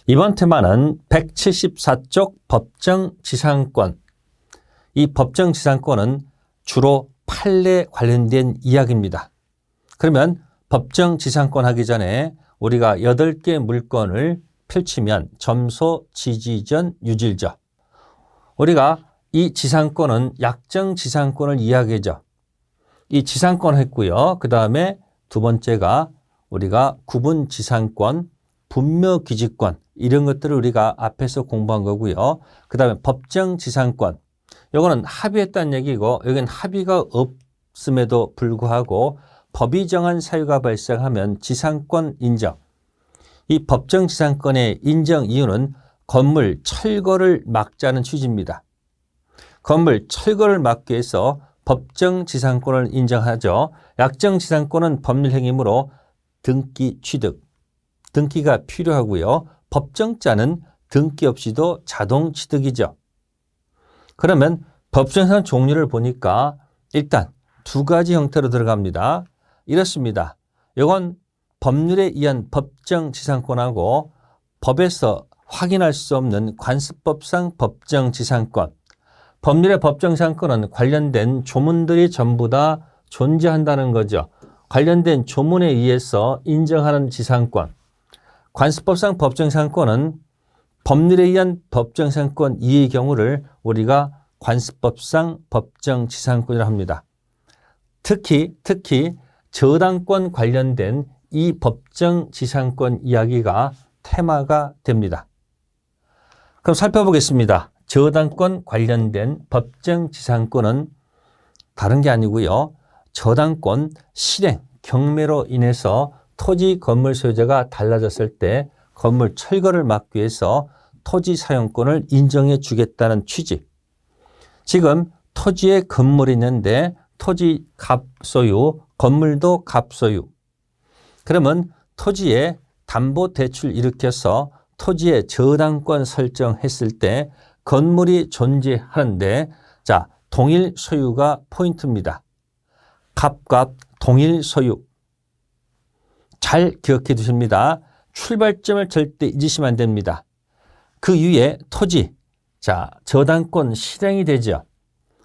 이번 테마는 174쪽 법정지상권. 이 법정지상권은 주로 판례 관련된 이야기입니다. 그러면 법정지상권 하기 전에 우리가 8개 물건을 펼치면 점소, 지지전, 유질저. 우리가 이 지상권은 약정지상권을 이야기하죠. 이 지상권 했고요. 그 다음에 두 번째가 우리가 구분지상권, 분묘기지권 이런 것들을 우리가 앞에서 공부한 거고요. 그 다음에 법정지상권. 이거는 합의했다는 얘기고 여기는 합의가 없음에도 불구하고 법이 정한 사유가 발생하면 지상권 인정. 이 법정지상권의 인정 이유는 건물 철거를 막자는 취지입니다. 건물 철거를 막기 위해서 법정지상권을 인정하죠. 약정지상권은 법률행위이므로 등기 취득, 등기가 필요하고요. 법정자는 등기 없이도 자동 취득이죠. 그러면 법정상 종류를 보니까 일단 두 가지 형태로 들어갑니다. 이렇습니다. 이건 법률에 의한 법정지상권하고 법에서 확인할 수 없는 관습법상 법정지상권. 법률의 법정지상권은 관련된 조문들이 전부 다 존재한다는 거죠. 관련된 조문에 의해서 인정하는 지상권. 관습법상 법정지상권은 법률에 의한 법정지상권 이의 경우를 우리가 관습법상 법정지상권이라고 합니다. 특히 저당권 관련된 이 법정지상권 이야기가 테마가 됩니다. 그럼 살펴보겠습니다. 저당권 관련된 법정지상권은 다른 게 아니고요. 저당권 실행, 경매로 인해서 토지 건물 소유자가 달라졌을 때 건물 철거를 막기 위해서 토지 사용권을 인정해 주겠다는 취지. 지금 토지에 건물이 있는데 토지 갑소유, 건물도 갑소유. 그러면 토지에 담보대출 일으켜서 토지에 저당권 설정했을 때 건물이 존재하는데 자, 동일 소유가 포인트입니다. 갑과 동일 소유. 잘 기억해 두십니다. 출발점을 절대 잊으시면 안 됩니다. 그 위에 토지, 자, 저당권 실행이 되죠.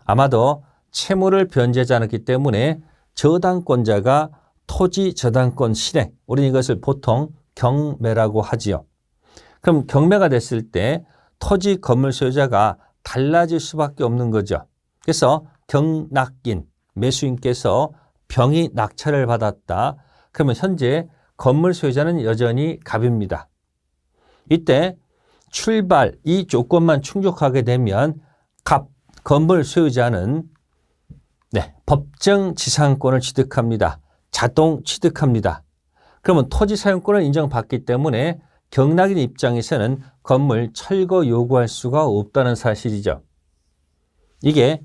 아마도 채무를 변제하지 않았기 때문에 저당권자가 토지 저당권 실행, 우리는 이것을 보통 경매라고 하지요. 그럼 경매가 됐을 때 토지 건물 소유자가 달라질 수밖에 없는 거죠. 그래서 경낙인, 매수인께서 병이 낙찰을 받았다. 그러면 현재 건물 소유자는 여전히 갑입니다. 이때 출발, 이 조건만 충족하게 되면 갑, 건물 소유자는 법정지상권을 취득합니다. 자동 취득합니다. 그러면 토지 사용권을 인정받기 때문에 경락인 입장에서는 건물 철거 요구할 수가 없다는 사실이죠. 이게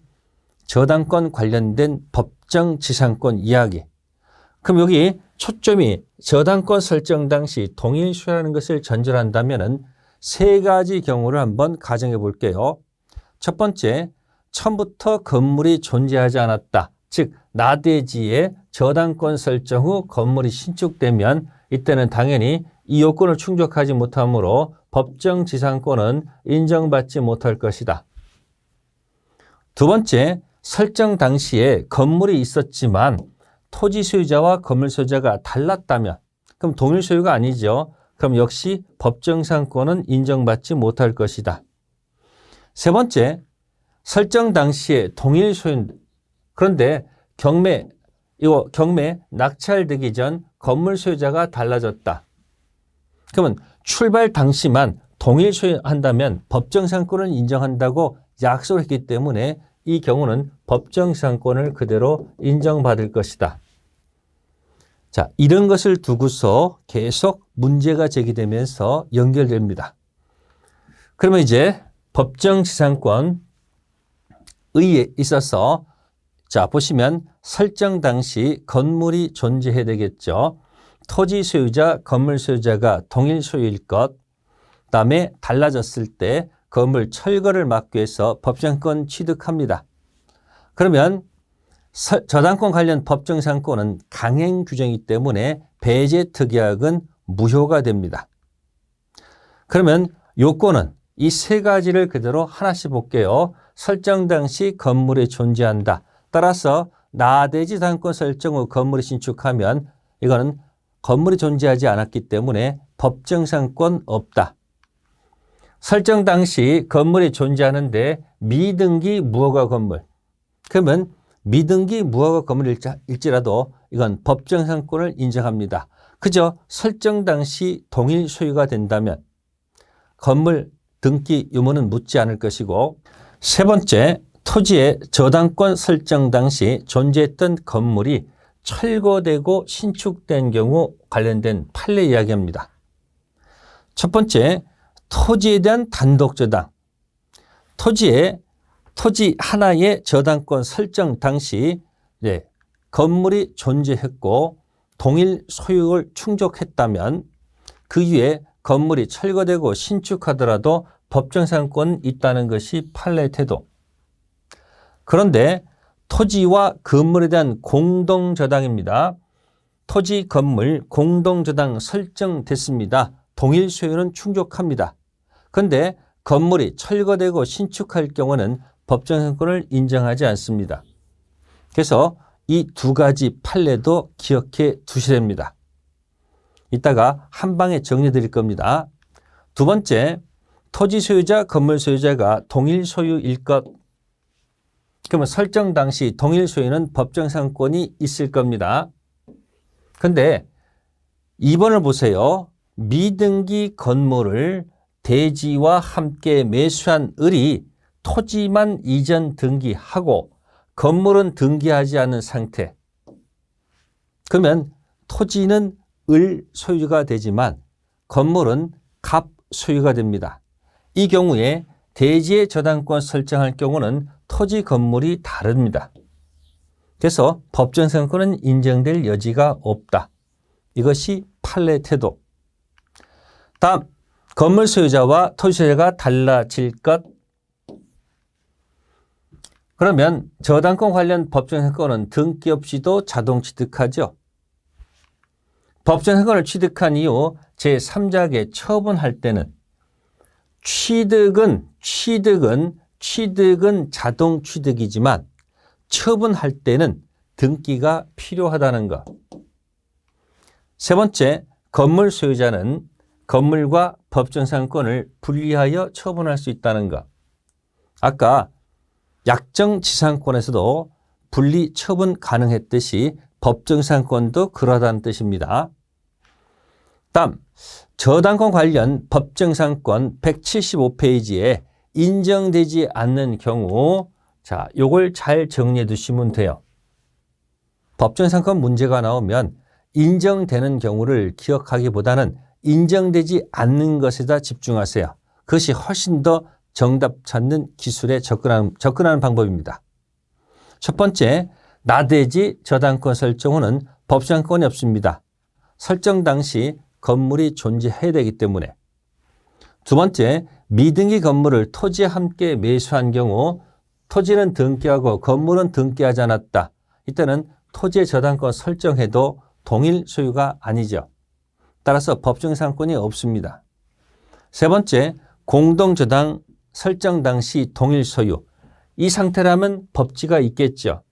저당권 관련된 법정지상권 이야기. 그럼 여기 초점이 저당권 설정 당시 동일 소유라는 것을 전제한다면 세 가지 경우를 한번 가정해 볼게요. 첫 번째, 처음부터 건물이 존재하지 않았다. 즉 나대지에 저당권 설정 후 건물이 신축되면 이때는 당연히 이 요건을 충족하지 못하므로 법정지상권은 인정받지 못할 것이다. 두 번째, 설정 당시에 건물이 있었지만 토지 소유자와 건물 소유자가 달랐다면 그럼 동일 소유가 아니죠. 그럼 역시 법정지상권은 인정받지 못할 것이다. 세 번째, 설정 당시에 동일 소유, 그런데 경매 낙찰되기 전 건물 소유자가 달라졌다. 그러면 출발 당시만 동일 소유한다면 법정지상권을 인정한다고 약속을 했기 때문에 이 경우는 법정지상권을 그대로 인정받을 것이다. 자, 이런 것을 두고서 계속 문제가 제기되면서 연결됩니다. 그러면 이제 법정지상권에 있어서 자, 보시면 설정 당시 건물이 존재해야 되겠죠. 토지 소유자, 건물 소유자가 동일 소유일 것. 그다음에 달라졌을 때 건물 철거를 막기 위해서 법정권 취득합니다. 그러면 저당권 관련 법정지상권은 강행 규정이기 때문에 배제 특약은 무효가 됩니다. 그러면 요건은 이 세 가지를 그대로 하나씩 볼게요. 설정 당시 건물이 존재한다. 따라서 나대지 당권 설정 후 건물이 신축하면 이거는 건물이 존재하지 않았기 때문에 법정상권 없다. 설정 당시 건물이 존재하는데 미등기 무허가 건물. 그러면 미등기 무허가 건물일지라도 이건 법정상권을 인정합니다. 그저 설정 당시 동일 소유가 된다면 건물 등기 유무는 묻지 않을 것이고, 세 번째, 토지의 저당권 설정 당시 존재했던 건물이 철거되고 신축된 경우 관련된 판례 이야기합니다. 첫 번째, 토지에 대한 단독 저당. 토지 하나의 저당권 설정 당시 건물이 존재했고 동일 소유를 충족했다면 그 이후에 건물이 철거되고 신축하더라도 법정상권은 있다는 것이 판례 태도. 그런데 토지와 건물에 대한 공동저당입니다. 토지, 건물 공동저당 설정됐습니다. 동일 소유는 충족합니다. 그런데 건물이 철거되고 신축할 경우는 법정상권을 인정하지 않습니다. 그래서 이 두 가지 판례도 기억해 두시랍니다. 이따가 한 방에 정리해 드릴 겁니다. 두 번째, 토지 소유자, 건물 소유자가 동일 소유일 것. 그러면 설정 당시 동일 소유는 법정상권이 있을 겁니다. 그런데 2번을 보세요. 미등기 건물을 대지와 함께 매수한 을이 토지만 이전 등기하고 건물은 등기하지 않은 상태. 그러면 토지는 을 소유가 되지만 건물은 갑 소유가 됩니다. 이 경우에 대지의 저당권 설정할 경우는 토지 건물이 다릅니다. 그래서 법정상권은 인정될 여지가 없다. 이것이 판례 태도. 다음, 건물 소유자와 토지 소유자가 달라질 것. 그러면 저당권 관련 법정상권은 등기 없이도 자동 취득하죠. 법정상권을 취득한 이후 제3자에게 처분할 때는 취득은 자동 취득이지만 처분할 때는 등기가 필요하다는 것. 세 번째, 건물 소유자는 건물과 법정상권을 분리하여 처분할 수 있다는 것. 아까 약정지상권에서도 분리 처분 가능했듯이 법정상권도 그러하다는 뜻입니다. 다음, 저당권 관련 법정상권 175페이지에 인정되지 않는 경우, 자, 요걸 잘 정리해 두시면 돼요. 법정상권 문제가 나오면 인정되는 경우를 기억하기보다는 인정되지 않는 것에다 집중하세요. 그것이 훨씬 더 정답 찾는 기술에 접근하는 방법입니다. 첫 번째, 나대지 저당권 설정 후는 법정상권이 없습니다. 설정 당시 건물이 존재해야 되기 때문에. 두 번째, 미등기 건물을 토지와 함께 매수한 경우 토지는 등기하고 건물은 등기하지 않았다. 이때는 토지의 저당권 설정해도 동일 소유가 아니죠. 따라서 법정상권이 없습니다. 세 번째, 공동저당 설정 당시 동일 소유. 이 상태라면 법지가 있겠죠.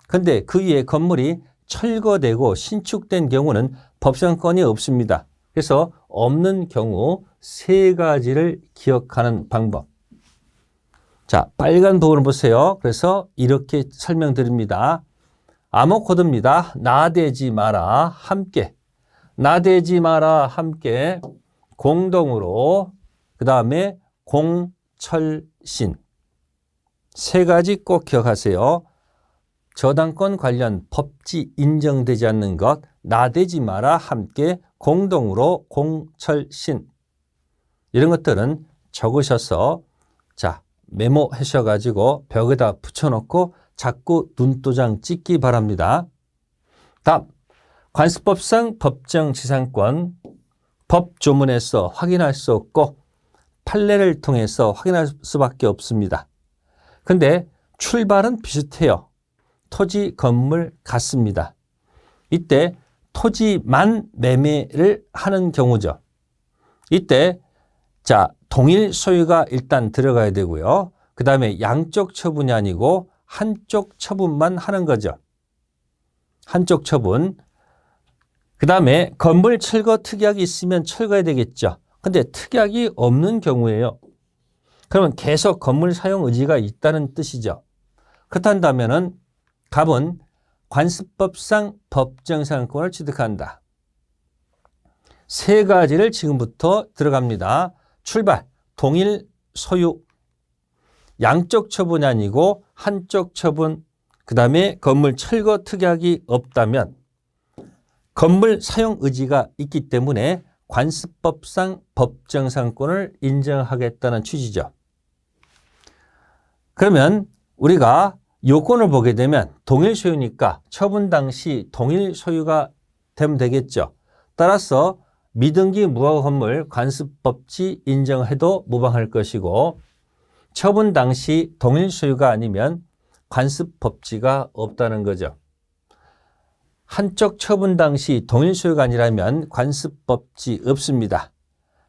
그런데 그 위에 건물이 철거되고 신축된 경우는 법정상권이 없습니다. 그래서 없는 경우 세 가지를 기억하는 방법. 자, 빨간 부분을 보세요. 그래서 이렇게 설명드립니다. 암호 코드입니다. 나대지 마라 함께. 나대지 마라 함께 공동으로 그 다음에 공철신. 세 가지 꼭 기억하세요. 저당권 관련 법지 인정되지 않는 것, 나대지 마라 함께 공동으로 공철신. 이런 것들은 적으셔서 자 메모하셔가지고 벽에다 붙여놓고 자꾸 눈도장 찍기 바랍니다. 다음, 관습법상 법정지상권 법조문에서 확인할 수 없고 판례를 통해서 확인할 수밖에 없습니다. 그런데 출발은 비슷해요. 토지, 건물 같습니다. 이때 토지만 매매를 하는 경우죠. 이때 자, 동일 소유가 일단 들어가야 되고요. 그 다음에 양쪽 처분이 아니고 한쪽 처분만 하는 거죠. 한쪽 처분. 그 다음에 건물 철거 특약이 있으면 철거해야 되겠죠. 근데 특약이 없는 경우에요. 그러면 계속 건물 사용 의지가 있다는 뜻이죠. 그렇다면은 갑은 관습법상 법정상권을 취득한다. 세 가지를 지금부터 들어갑니다. 출발, 동일 소유, 양쪽 처분이 아니고 한쪽 처분, 그 다음에 건물 철거 특약이 없다면 건물 사용 의지가 있기 때문에 관습법상 법정상권을 인정하겠다는 취지죠. 그러면 우리가 요건을 보게 되면 동일 소유니까 처분 당시 동일 소유가 되면 되겠죠. 따라서 미등기 무허가 건물 관습법지 인정해도 무방할 것이고 처분 당시 동일 소유가 아니면 관습법지가 없다는 거죠. 한쪽 처분 당시 동일 소유가 아니라면 관습법지 없습니다.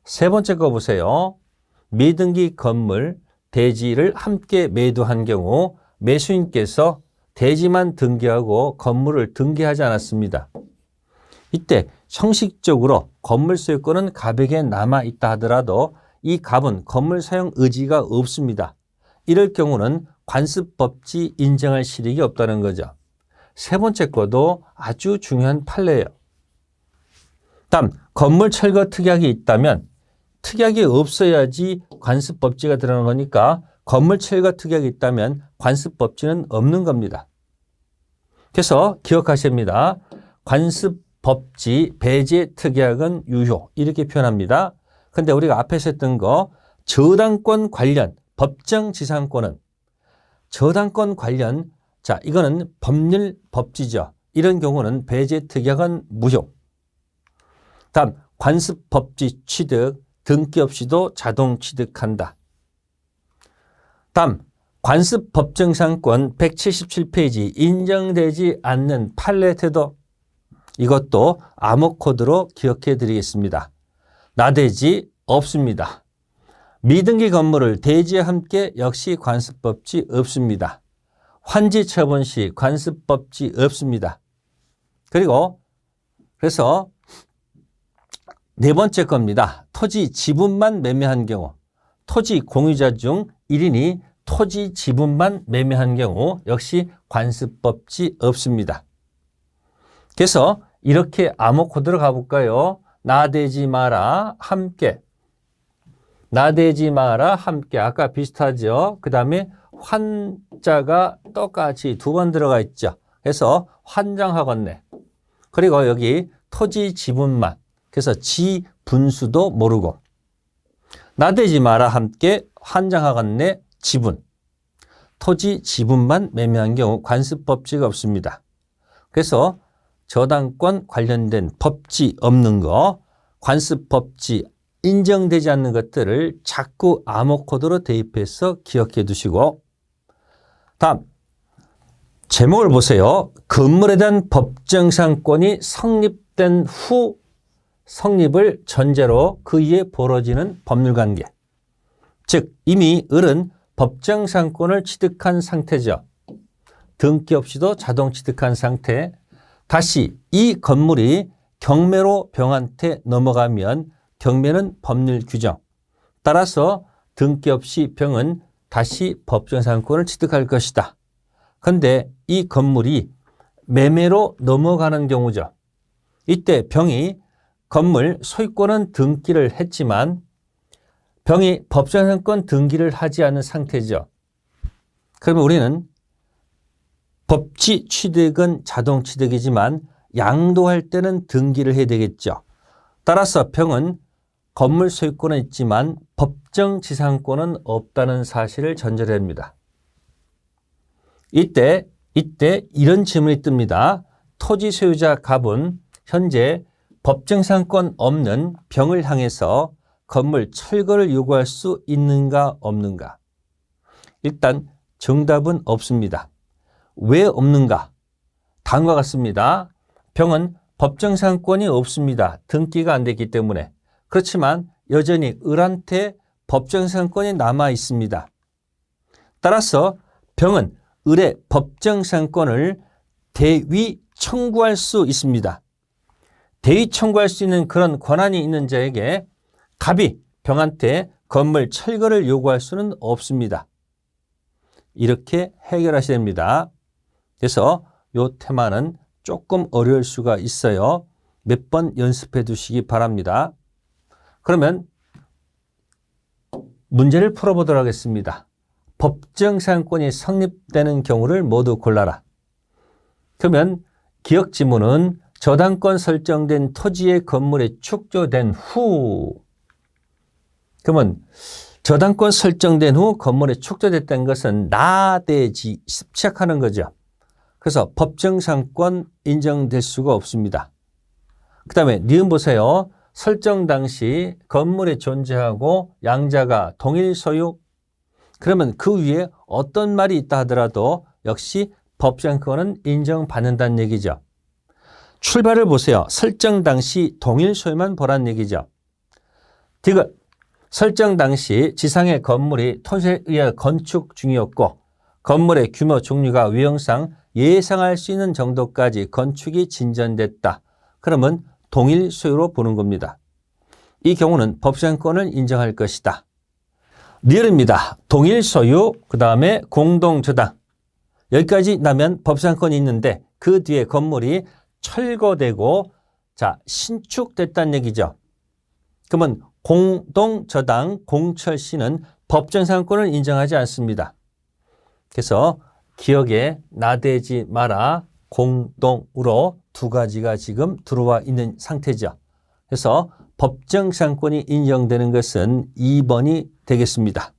세 번째 거 보세요. 미등기 건물 대지를 함께 매도한 경우 매수인께서 대지만 등기하고 건물을 등기하지 않았습니다. 이때 형식적으로 건물 소유권은 갑에게 남아있다 하더라도 이 갑은 건물 사용 의지가 없습니다. 이럴 경우는 관습법지 인정할 실익이 없다는 거죠. 세 번째 것도 아주 중요한 판례예요. 다음, 건물 철거 특약이 있다면 특약이 없어야지 관습법지가 들어가는 거니까 건물 철거 특약이 있다면 관습법지는 없는 겁니다. 그래서 기억하셔야 합니다. 관습법지 배제 특약은 유효 이렇게 표현합니다. 근데 우리가 앞에서 했던 거 저당권 관련 법정지상권은 저당권 관련 자 이거는 법률 법지죠. 이런 경우는 배제 특약은 무효. 다음 관습법지 취득 등기 없이도 자동 취득한다. 다음 관습법정상권 177페이지 인정되지 않는 판례 태도 이것도 암호 코드로 기억해 드리겠습니다. 나대지 없습니다. 미등기 건물을 대지와 함께 역시 관습법지 없습니다. 환지 처분 시 관습법지 없습니다. 그래서 네 번째 겁니다. 토지 지분만 매매한 경우 토지 공유자 중 1인이 토지 지분만 매매한 경우 역시 관습법지 없습니다. 그래서 이렇게 암호 코드로 가볼까요? 나대지 마라 함께 나대지 마라 함께 아까 비슷하죠. 그 다음에 환자가 똑같이 두 번 들어가 있죠. 그래서 환장하겠네. 그리고 여기 토지 지분만 그래서 지분수도 모르고 나대지 마라 함께 환장하겠네 지분 토지 지분만 매매한 경우 관습법지가 없습니다. 그래서 저당권 관련된 법지 없는 거 관습법지 인정되지 않는 것들을 자꾸 암호 코드로 대입해서 기억해 두시고 다음 제목을 보세요. 건물에 대한 법정상권이 성립된 후 성립을 전제로 그 이에 벌어지는 법률관계 즉 이미 을은 법정상권을 취득한 상태죠. 등기 없이도 자동 취득한 상태 다시 이 건물이 경매로 병한테 넘어가면 경매는 법률 규정 따라서 등기 없이 병은 다시 법정상권을 취득할 것이다. 그런데 이 건물이 매매로 넘어가는 경우죠. 이때 병이 건물 소유권은 등기를 했지만 병이 법정상권 등기를 하지 않은 상태죠. 그러면 우리는 법치 취득은 자동 취득이지만 양도할 때는 등기를 해야 되겠죠. 따라서 병은 건물 소유권은 있지만 법정지상권은 없다는 사실을 전제합니다. 이때 이런 질문이 뜹니다. 토지 소유자 갑은 현재 법정상권 없는 병을 향해서 건물 철거를 요구할 수 있는가 없는가? 일단 정답은 없습니다. 왜 없는가? 다음과 같습니다. 병은 법정상권이 없습니다. 등기가 안 됐기 때문에. 그렇지만 여전히 을한테 법정상권이 남아 있습니다. 따라서 병은 을의 법정상권을 대위 청구할 수 있습니다. 대위 청구할 수 있는 그런 권한이 있는 자에게 갑이 병한테 건물 철거를 요구할 수는 없습니다. 이렇게 해결하셔야 됩니다. 그래서 이 테마는 조금 어려울 수가 있어요. 몇 번 연습해 두시기 바랍니다. 그러면 문제를 풀어보도록 하겠습니다. 법정상권이 성립되는 경우를 모두 골라라. 그러면 기억 지문은 저당권 설정된 토지의 건물에 축조된 후, 그러면 저당권 설정된 후 건물에 축조됐다는 것은 나대지 시작하는 거죠. 그래서 법정상권 인정될 수가 없습니다. 그 다음에 니은 보세요. 설정 당시 건물에 존재하고 양자가 동일 소유, 그러면 그 위에 어떤 말이 있다 하더라도 역시 법정권은 인정받는다는 얘기죠. 출발을 보세요. 설정 당시 동일 소유만 보란 얘기죠. 디귿, 설정 당시 지상의 건물이 토지에 의해 건축 중이었고 건물의 규모 종류가 위험상 예상할 수 있는 정도까지 건축이 진전됐다. 그러면 동일 소유로 보는 겁니다. 이 경우는 법정권을 인정할 것이다. 리얼입니다. 동일 소유, 그 다음에 공동저당. 여기까지 나면 법정권이 있는데 그 뒤에 건물이 철거되고 신축됐다는 얘기죠. 그러면 공동저당, 공철시는 법정상권을 인정하지 않습니다. 그래서 기억에 나대지 마라. 공동으로 두 가지가 지금 들어와 있는 상태죠. 그래서 법정상권이 인정되는 것은 2번이 되겠습니다.